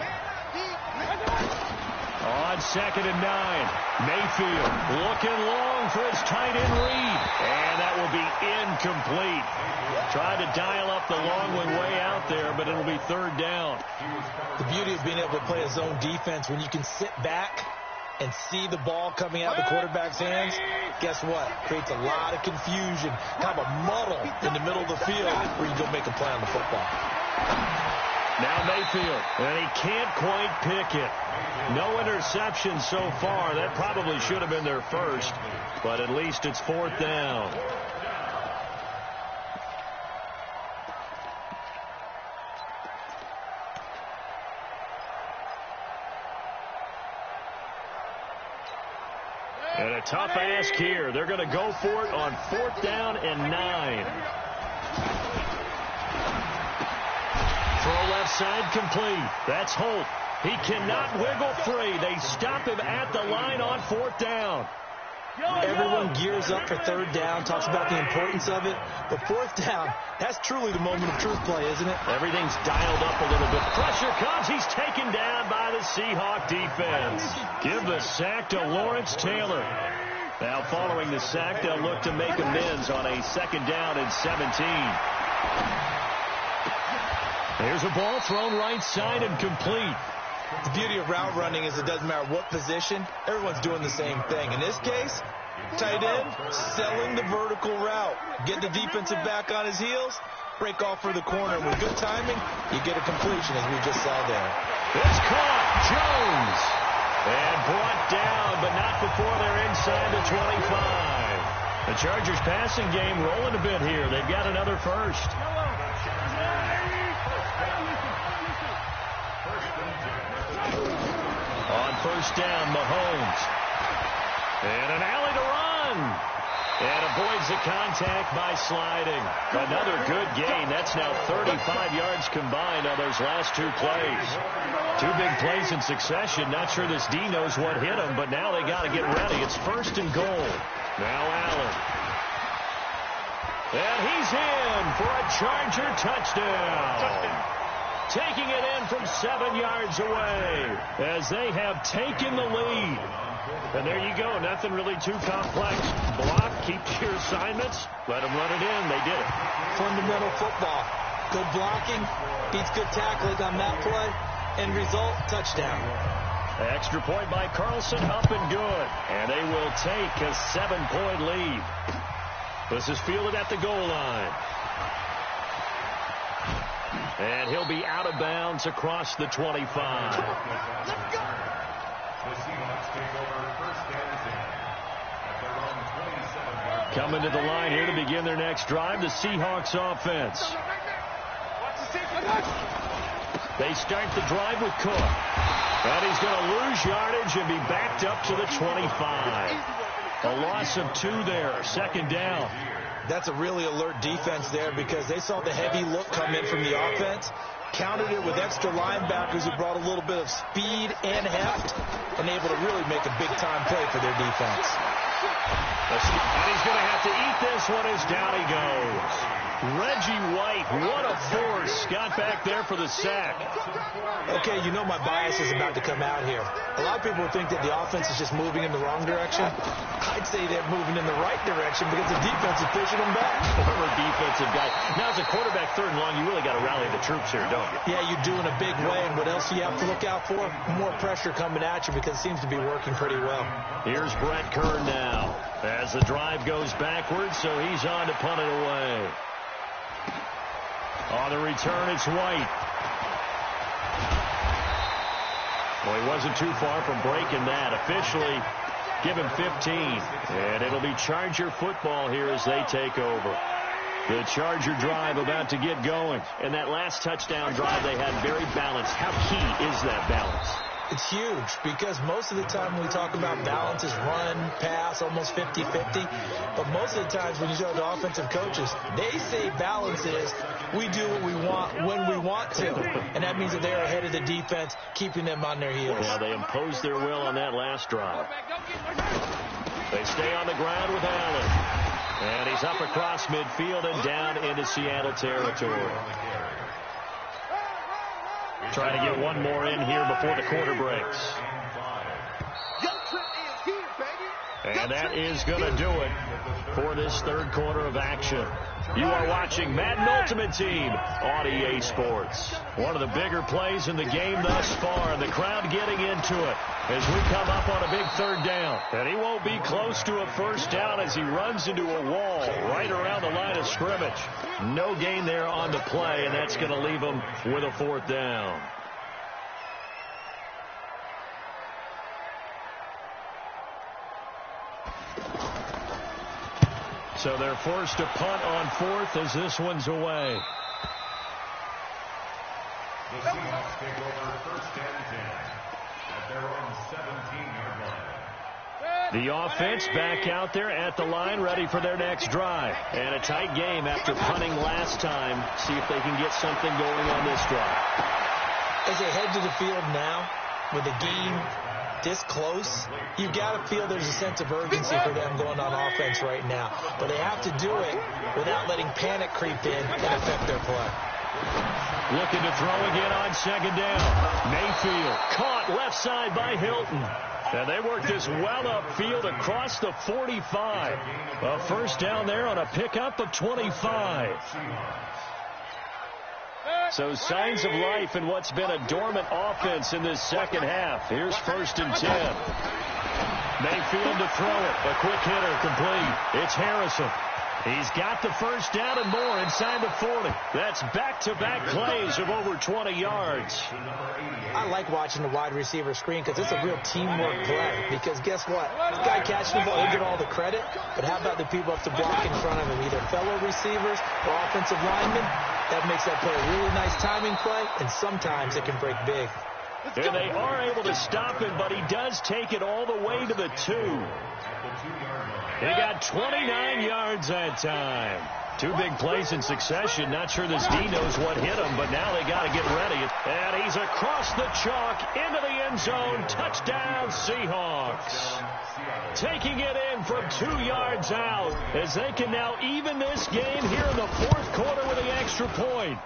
On 2nd and 9, Mayfield looking long for his tight end read. And that will be incomplete. Tried to dial up the long one way out there, but it'll be third down. The beauty of being able to play a zone defense, when you can sit back and see the ball coming out of the quarterback's hands, guess what? Creates a lot of confusion, kind of a muddle in the middle of the field where you go make a play on the football. Now Mayfield, and he can't quite pick it. No interception so far. That probably should have been their first, but at least it's fourth down. And a tough ask here. They're going to go for it on 4th down and 9. Throw left side complete. That's Holt. He cannot wiggle free. They stop him at the line on 4th down. Everyone gears up for third down, talks about the importance of it. But 4th down, that's truly the moment of truth play, isn't it? Everything's dialed up a little bit. Pressure comes. He's taken down by the Seahawk defense. Give the sack to Lawrence Taylor. Now following the sack, they'll look to make amends on a 2nd down and 17. There's a ball thrown right side and complete. The beauty of route running is it doesn't matter what position, everyone's doing the same thing. In this case, tight end, selling the vertical route. Get the defensive back on his heels, break off for the corner. With good timing, you get a completion, as we just saw there. It's caught. Jones. And brought down, but not before they're inside the 25. The Chargers passing game rolling a bit here. They've got another first. On 1st down, Mahomes. And an alley to run. And avoids the contact by sliding. Another good gain. That's now 35 yards combined on those last 2 plays. 2 big plays in succession. Not sure this D knows what hit him, but now they got to get ready. It's 1st and goal. Now Allen. And he's in for a Charger touchdown. Taking it in from 7 yards away as they have taken the lead. And there you go. Nothing really too complex. Block, keep your assignments, let them run it in. They did it. Fundamental football. Good blocking, beats good tackling on that play. End result, touchdown. Extra point by Carlson, up and good. And they will take a 7-point lead. This is fielded at the goal line. And he'll be out of bounds across the 25. The Seahawks take over first and 10 at their own 27-yard line. Coming to the line here to begin their next drive, the Seahawks offense. They start the drive with Cook. And he's going to lose yardage and be backed up to the 25. A loss of 2 there, second down. That's a really alert defense there because they saw the heavy look come in from the offense, countered it with extra linebackers who brought a little bit of speed and heft, and able to really make a big-time play for their defense. And he's going to have to eat this one as down he goes. Reggie White, what a force. Got back there for the sack. Okay, you know my bias is about to come out here. A lot of people think that the offense is just moving in the wrong direction. I'd say they're moving in the right direction because the defense is pushing them back. Former defensive guy. Now, as a quarterback, third and long, you really got to rally the troops here, don't you? Yeah, you do in a big way. And what else do you have to look out for? More pressure coming at you because it seems to be working pretty well. Here's Brett Kern now as the drive goes backwards, so he's on to punt it away. On the return, it's White. Well, he wasn't too far from breaking that. Officially, give him 15. And it'll be Charger football here as they take over. The Charger drive about to get going. And that last touchdown drive they had very balanced. How key is that balance? It's huge because most of the time when we talk about balance is run, pass, almost 50-50. But most of the times when you talk to offensive coaches, they say balance is we do what we want when we want to. And that means that they're ahead of the defense, keeping them on their heels. Yeah, they imposed their will on that last drive. They stay on the ground with Allen. And he's up across midfield and down into Seattle territory. Trying to get one more in here before the quarter breaks. And that is going to do it for this third quarter of action. You are watching Madden Ultimate Team on EA Sports. One of the bigger plays in the game thus far, and the crowd getting into it as we come up on a big third down. And he won't be close to a first down as he runs into a wall right around the line of scrimmage. No gain there on the play, and that's going to leave him with a fourth down. So they're forced to punt on fourth as this one's away. The Seahawks take over first and 10 at their own 17-yard line. The offense back out there at the line, ready for their next drive. And a tight game after punting last time. See if they can get something going on this drive. As they head to the field now, with the game this close, you've got to feel there's a sense of urgency for them going on offense right now. But they have to do it without letting panic creep in and affect their play. Looking to throw again on second down. Mayfield caught left side by Hilton. And they work this well upfield across the 45. A first down there on a pickup of 25. So signs of life in what's been a dormant offense in this second half. Here's first and 10. Mayfield to throw it. A quick hitter complete. It's Harrison. He's got the first down and more inside the 40. That's back-to-back plays of over 20 yards. I like watching the wide receiver screen because it's a real teamwork play. Because guess what? The guy catching the ball, he'll get all the credit. But how about the people up to block in front of him, either fellow receivers or offensive linemen? That makes that play a really nice timing play, and sometimes it can break big. And they are able to stop him, but he does take it all the way to the 2. He got 29 yards that time. 2 big plays in succession. Not sure this D knows what hit him, but now they got to get ready. And he's across the chalk into the end zone. Touchdown, Seahawks. Taking it in from 2 yards out as they can now even this game here in the fourth quarter with the extra point.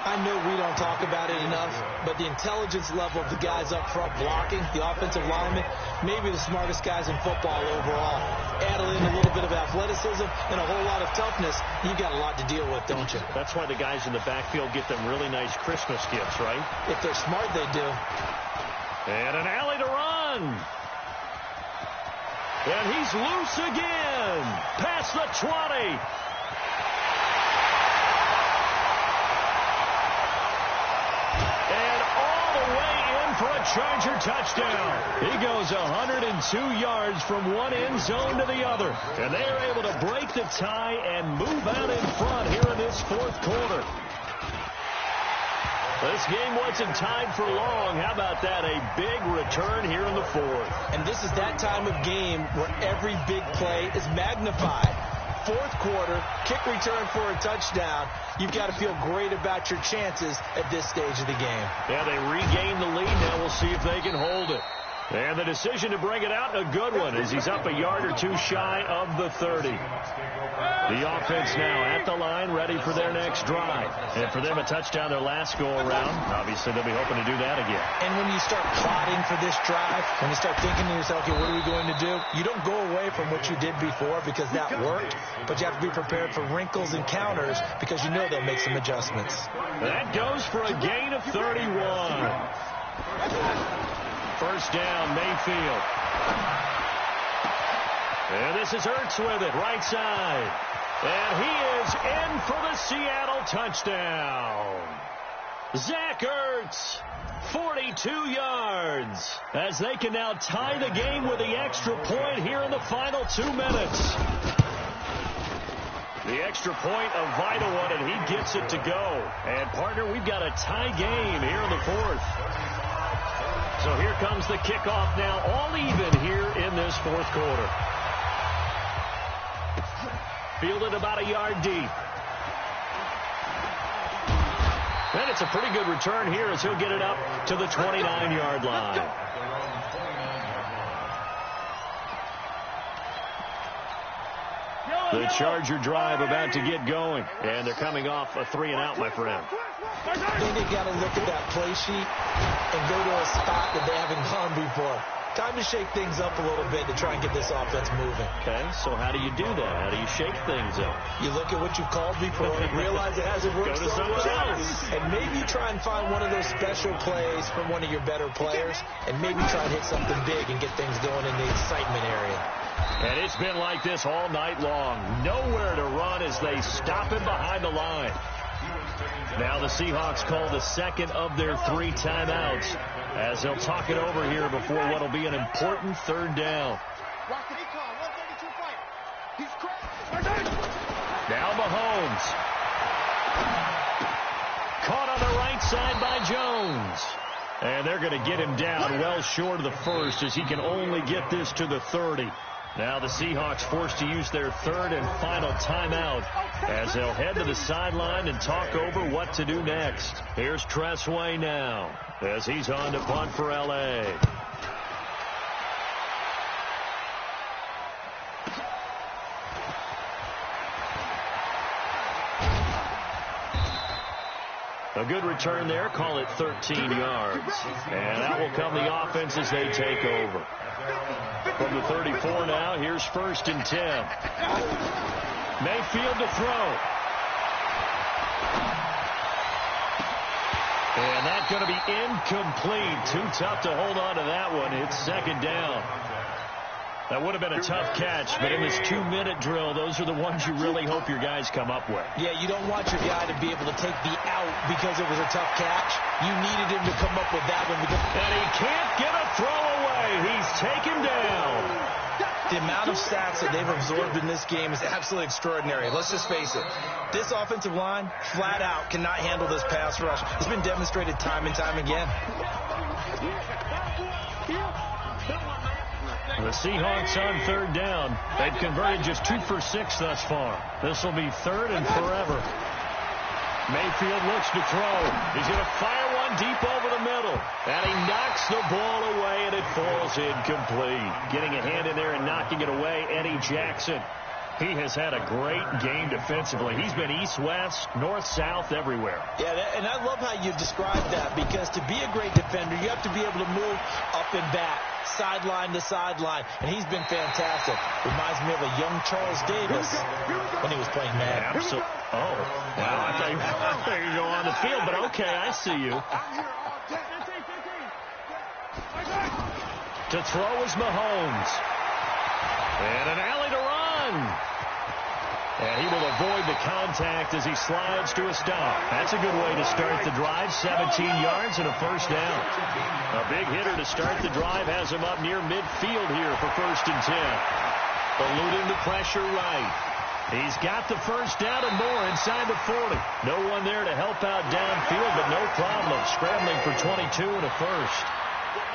I know we don't talk about it enough, but the intelligence level of the guys up front blocking, the offensive linemen, maybe the smartest guys in football overall. Add in a little bit of athleticism and a whole lot of toughness, you got a lot to deal with, don't you? That's why the guys in the backfield get them really nice Christmas gifts, right? If they're smart, they do. And an alley to run. And he's loose again. Past the 20. for a Charger touchdown. He goes 102 yards from one end zone to the other. And they are able to break the tie and move out in front here in this fourth quarter. This game wasn't tied for long. How about that? A big return here in the fourth. And this is that time of game where every big play is magnified. Fourth quarter, kick return for a touchdown. You've got to feel great about your chances at this stage of the game. Yeah, they regain the lead. Now we'll see if they can hold it. And the decision to bring it out, a good one, as he's up a yard or two shy of the 30. The offense now at the line, ready for their next drive. And for them, a touchdown their last go-around. Obviously, they'll be hoping to do that again. And when you start plotting for this drive, when you start thinking to yourself, okay, what are we going to do? You don't go away from what you did before because that worked, but you have to be prepared for wrinkles and counters because you know they'll make some adjustments. That goes for a gain of 31. First down, Mayfield. And this is Ertz with it, right side. And he is in for the Seattle touchdown. Zach Ertz, 42 yards, as they can now tie the game with the extra point here in the final 2 minutes. The extra point, a vital one, and he gets it to go. And, partner, we've got a tie game here in the fourth. So here comes the kickoff now, all even here in this fourth quarter. Fielded about a yard deep. And it's a pretty good return here as he'll get it up to the 29-yard line. The Charger drive about to get going. And they're coming off a 3-and-out, my friend. I think they got to look at that play sheet and go to a spot that they haven't gone before. Time to shake things up a little bit to try and get this offense moving. Okay, so how do you do that? How do you shake things up? You look at what you've called before and realize it hasn't worked so well. else. And maybe try and find one of those special plays from one of your better players and maybe try and hit something big and get things going in the excitement area. And it's been like this all night long. Nowhere to run as they stop him behind the line. Now the Seahawks call the second of their 3 timeouts as they'll talk it over here before what will be an important third down. Now Mahomes. Caught on the right side by Jones. And they're going to get him down well short of the first as he can only get this to the 30. Now the Seahawks forced to use their third and final timeout as they'll head to the sideline and talk over what to do next. Here's Tressway now as he's on to punt for L.A. A good return there, call it 13 yards. And out will come the offense as they take over. From the 34 now, here's 1st and 10. Mayfield to throw. And that's going to be incomplete. Too tough to hold on to that one. It's 2nd down. That would have been a tough catch, but in this 2-minute drill, those are the ones you really hope your guys come up with. Yeah, you don't want your guy to be able to take the out because it was a tough catch. You needed him to come up with that one. And he can't get a throw away. He's taken down. The amount of sacks that they've absorbed in this game is absolutely extraordinary. Let's just face it. This offensive line, flat out, cannot handle this pass rush. It's been demonstrated time and time again. The Seahawks on 3rd down. They've converted just 2 for 6 thus far. This will be 3rd and forever. Mayfield looks to throw. He's going to fire one deep over the middle. And he knocks the ball away, and it falls incomplete. Getting a hand in there and knocking it away, Eddie Jackson. He has had a great game defensively. He's been east-west, north-south, everywhere. Yeah, and I love how you describe that, because to be a great defender, you have to be able to move up and back, sideline to sideline, and he's been fantastic. Reminds me of a young Charles Davis when he was playing Madden. Absolutely. Oh, wow. I thought you go on the field, but okay, I see you. To throw is Mahomes. And an alley to run. And he will avoid the contact as he slides to a stop. That's a good way to start the drive. 17 yards and a first down. A big hitter to start the drive has him up near midfield here for 1st and 10. Eluding the pressure right. He's got the first down and more inside the 40. No one there to help out downfield, but no problem. Scrambling for 22 and a first.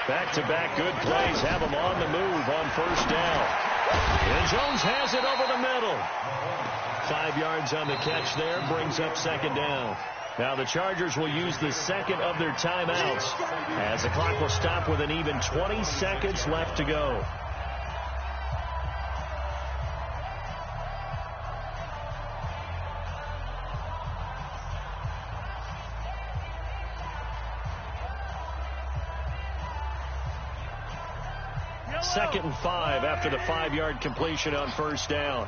Back-to-back good plays have him on the move on first down. And Jones has it over the middle. 5 yards on the catch there, brings up 2nd down. Now the Chargers will use the second of their timeouts as the clock will stop with an even 20 seconds left to go. Second and 5 after the 5-yard completion on first down.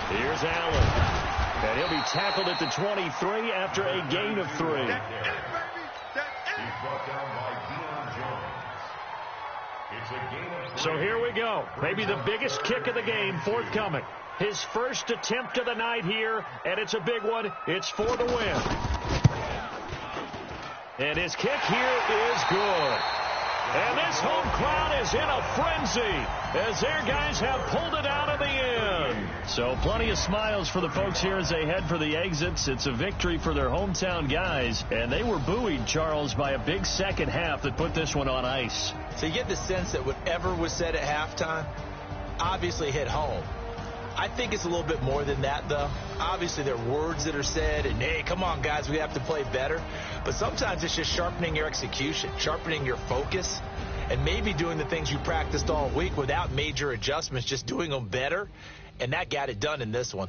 Here's Allen. And he'll be tackled at the 23 after a gain of 3. He's brought down by Deion Jones. It's a gain of 3. So here we go. Maybe the biggest kick of the game forthcoming. His first attempt of the night here, and it's a big one. It's for the win. And his kick here is good. And this home crowd is in a frenzy as their guys have pulled it out of the end. So plenty of smiles for the folks here as they head for the exits. It's a victory for their hometown guys. And they were buoyed, Charles, by a big second half that put this one on ice. So you get the sense that whatever was said at halftime obviously hit home. I think it's a little bit more than that, though. Obviously, there are words that are said, and, hey, come on, guys, we have to play better. But sometimes it's just sharpening your execution, sharpening your focus, and maybe doing the things you practiced all week without major adjustments, just doing them better, and that got it done in this one.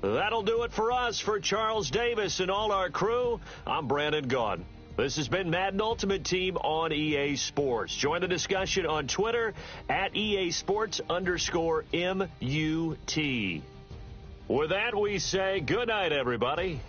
That'll do it for us. For Charles Davis and all our crew, I'm Brandon Gaudin. This has been Madden Ultimate Team on EA Sports. Join the discussion on Twitter at EA Sports_MUT. With that, we say good night, everybody.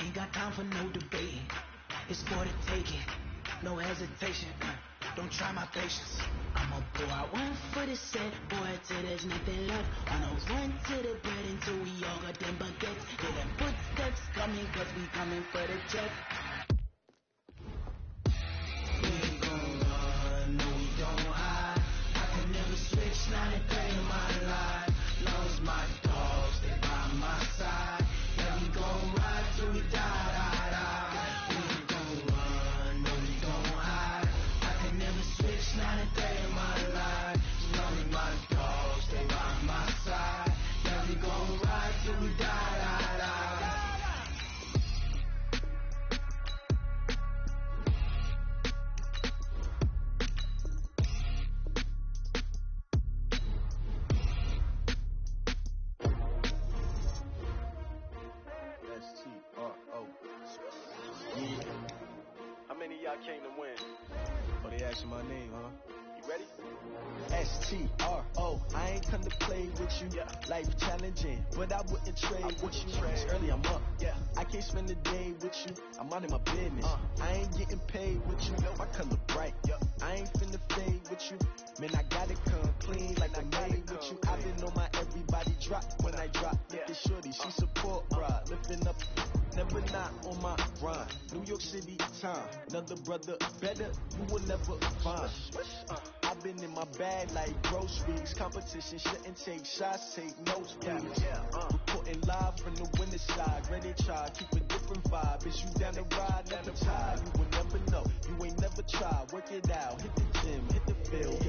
Ain't got time for no debating. It's for the taking. No hesitation. Don't try my patience. I'ma pour out one for the set, boy, till there's nothing left. I'ma run to the bed until we all got them baguettes. Hear them footsteps coming, cause we coming for the check. We ain't gon' run, no we don't hide. I can never switch, not a day in my life. Long as my dogs, they by my side. Yeah, we gon' ride till we die. We ain't gon' run, no we don't hide. I can never switch, not a day in my life. Long as my dogs, they by my side. Yeah, we gon' ride till we die. mention my name, huh? You ready? STRO, I ain't come to play with you. Life challenging, but I wouldn't trade with you. It's early, I'm up. I can't spend the day with you. I'm out of my business. I ain't getting paid with you. My color bright. I ain't finna fade with you. Man, I gotta come clean like I'm made with you. I've been on my everybody drop when I drop. Look at shorty, she support ride. Lifting up, never not on my grind. New York City time. Another brother better, you will never find. I've been in my bag like groceries. Competition shouldn't take shots, take notes, please. Reporting live from the winter side. Ready to try, keep a different vibe. Is you down the ride, never tired. You will never know, you ain't never tried. Work it out, hit the gym, hit the field.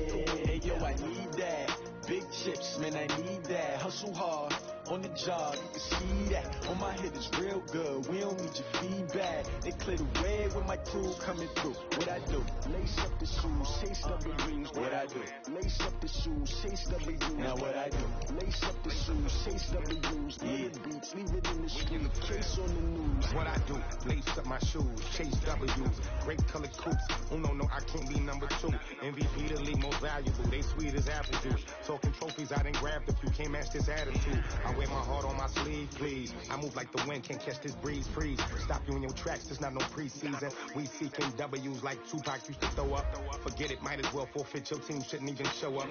Hey yo, I need that. Big chips, man, I need that. Hustle hard, on the job, you can see that. On my head is real good, we don't need your feedback. They clear the way when my crew coming through. What I do? Lace up the shoes, chase W's. What I do? Lace up the shoes, chase W's. Now what I do? Lace up the shoes, chase W's. Yeah, beats, leave it in the street, case on the news. What I do? Lace up my shoes, chase W's. Great colored coats. Oh no, I can't be number 2. MVP the league most valuable. They sweet as apple juice. Talking trophies, I didn't grab the few. Can't match this attitude. I wear my heart on my sleeve, please. I move like the wind, can't catch this breeze, freeze. Stop you in your tracks, there's not no preseason. We seeking W's like Tupac used to throw up. Forget it, might as well forfeit. Your team shouldn't even show up.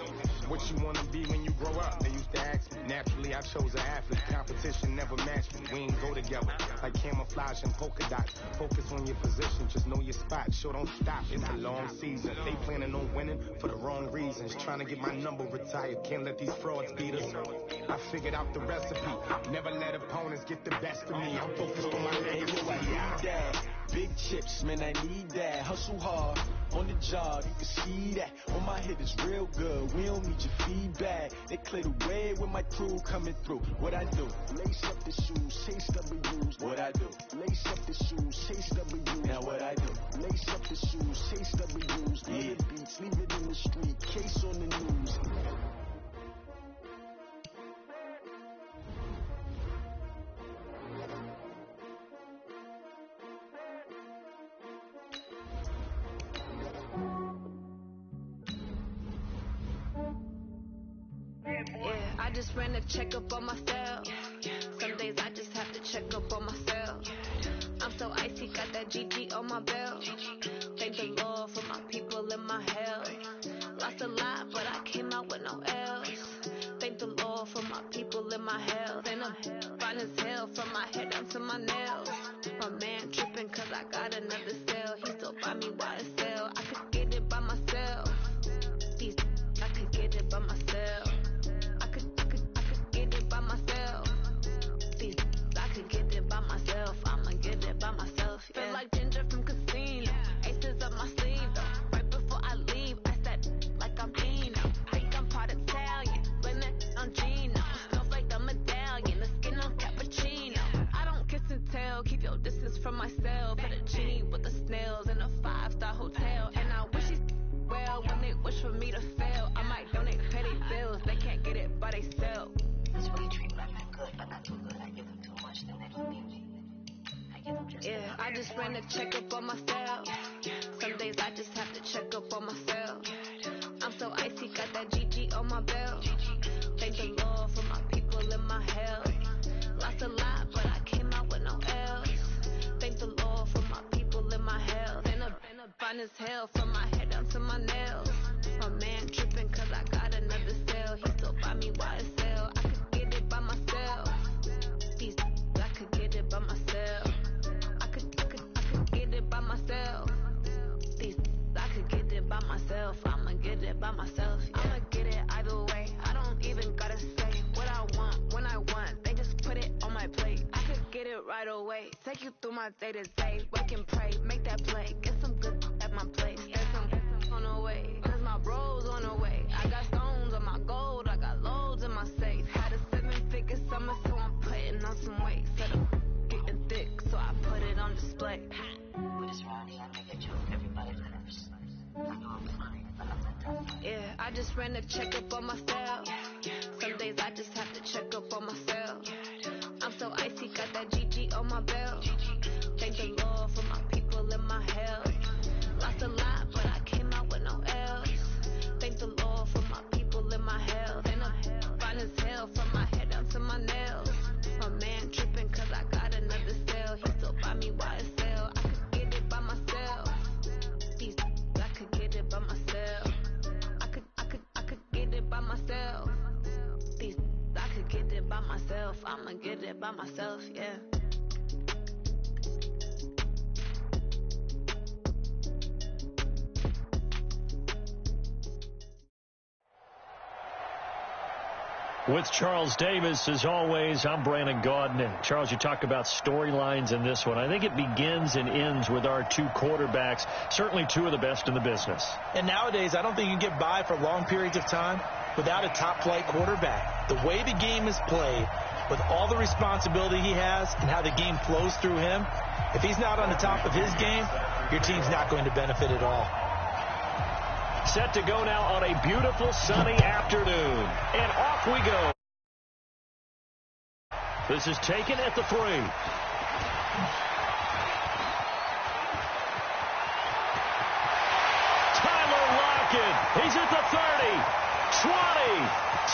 What you wanna be when you grow up? They used to ask me. Naturally, I chose an athlete. Competition never matched me. We ain't go together like camouflage and polka dots. Focus on your position, just know your spot. Sure, don't stop, it's a long season. They planning on winning for the wrong reasons. Trying to get my number retired, can't let these frauds beat us. I figured out the recipe. Never let opponents get the best of me. I'm focused on my legacy. I need that. Big chips, man, I need that. Hustle hard, on the job, you can see that. On my head is real good, we don't need your feedback. They clear the way when my crew coming through. What I do? Lace up the shoes, chase W's. What I do? Lace up the shoes, chase W's. Now what I do? Lace up the shoes, chase W's. Yeah, beats, leave it in the street, case on the news. I just ran a checkup on myself. Some days I just have to check up on myself. I'm so icy, got that GG on my belt. Thank the Lord for my people in my health. Lost a lot, but I came out with no L's. Thank the Lord for my people in my health. And I'm fine as hell from my head down to my nails. My man tripping cause I got another cell. He still buy me YSL. I could get it by myself. I could get it by myself. I could get it by myself. I could get it by myself. I'ma get it by myself. Yeah. Feel like Ginger from Casino. Aces up my sleeve though. Right before I leave, I said like I'm Pino. Think I'm part Italian. Blame it on Gino. Smells like the medallion. The skin on cappuccino. I don't kiss and tell. Keep your distance from myself. Put a genie with the snails in a 5-star hotel. And I wish he's well when they wish for me to fail. I might donate petty bills. They can't get it by themselves. That's why you treat black men good, but not too good. I give them too much, then they don't need me. I give them just I just ran a checkup on myself. Some days I just have to check up on myself. I'm so icy, got that GG on my belt. Thank the Lord for my people in my health. Lost a lot, but I came out with no L's. Thank the Lord for my people in my health. And I'm fine as hell from my head down to my nails. My man tripping cause I got another cell. He still buy me YSL. I could get it by myself. I could get it by myself. I could get it by myself. I could get it by myself. I'ma get it by myself. Yeah. I'ma get it either way. I don't even gotta say what I want when I want. They just put it on my plate. I could get it right away. Take you through my day to day. Wake and pray, make that play. Get some good at my place. There's some on the way. Cause my bros on the way. I got stones on my gold. I got loads in my safe. Had a 7-figure summer, so I'm putting on some weight. Said I'm getting thick, so I put it on display. With this round here, I make a joke. Everybody laughs. I know I'm fine, but I'm not tough. Yeah, I just ran a checkup on myself. Some days I just have to check up on myself. I'm so icy, got that GG on my belt. Thank the Lord for my people in my health. Lost a lot, but I came out with no off, I'ma get it by myself, yeah. With Charles Davis, as always, I'm Brandon Gaudin. Charles, you talk about storylines in this one. I think it begins and ends with our two quarterbacks, certainly two of the best in the business. And nowadays, I don't think you can get by for long periods of time without a top-flight quarterback. The way the game is played, with all the responsibility he has and how the game flows through him, if he's not on the top of his game, your team's not going to benefit at all. Set to go now on a beautiful sunny afternoon. And off we go. This is taken at the 3. Tyler Lockett. He's at the 30, 20,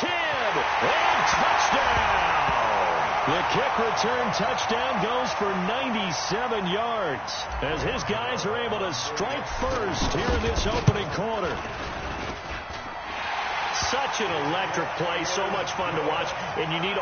10, and touchdown. The kick return touchdown goes for 97 yards as his guys are able to strike first here in this opening quarter. Such an electric play, so much fun to watch, and you need